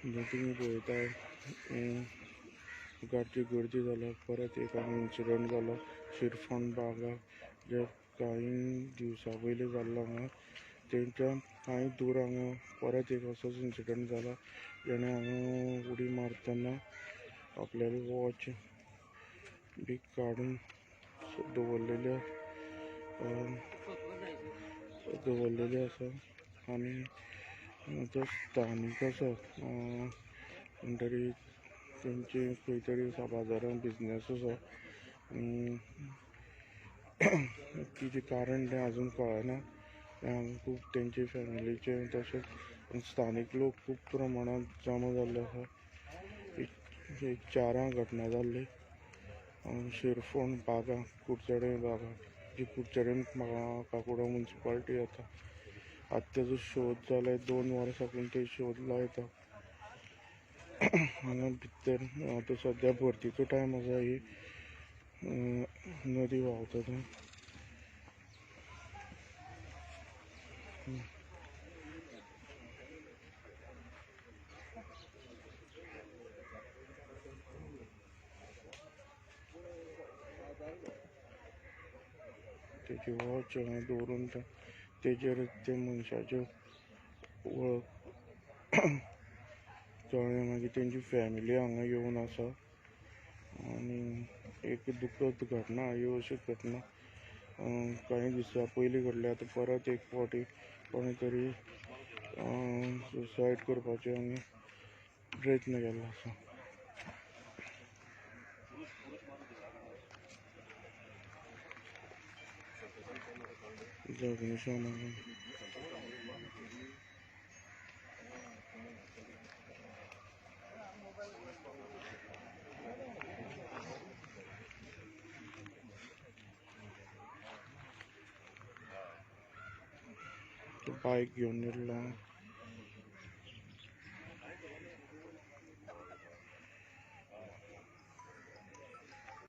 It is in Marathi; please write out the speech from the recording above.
जे तुम्ही पळयताय गाडची गर्दी जाला. परत एक हांगा इन्सिडंट जालो शिरफोंड बागा जे काही दिवसां पयलीं जाल्लो हांगा. तेंच्या कांय दूर हांगा परत एक असोच इन्सिडंट जाला. जेणे हांगा उडी मारतना आपल्याली वॉच बी काडून दवरलेली आसा. आनी जो स्थानीक आसा म्हणटरी तेंची खंय तरी बाजारान बिजनेस आसा. कितें कारण तें आजून कळना. हांगा खूब तेंचे फॅमिलीचे तशेंच स्थानीक लोक खूब प्रमाणांत जमा जाल्ले आसा. एक 4 घटना जाल्ली शिरफोंड बागा कुडचडें बागा जी कुडचडें काकोडा मुन्सिपालिटी येता. आतां तेजो शोध जाले 2 वर्स साकून ते शोध लायता. हांगा भितर आतां सद्या भरतीचो टायम आसा. ही नदी व्हांवता थंय. तेजी वॉच हांगा दवरून तेजेर ते मनशाचे वळख कळ्ळें. मागीर तेंची फॅमिली हांगा येवन आसा. आनी एक दुखद घटना ह्यो अशी घटना कांय दिसां पयलीं घडली. आतां परत एक फावटी कोणे तरी सुसायड करपाचे हांगा प्रयत्न केल्लो आसा. जगनिशान बायक घेवन येयल्लो.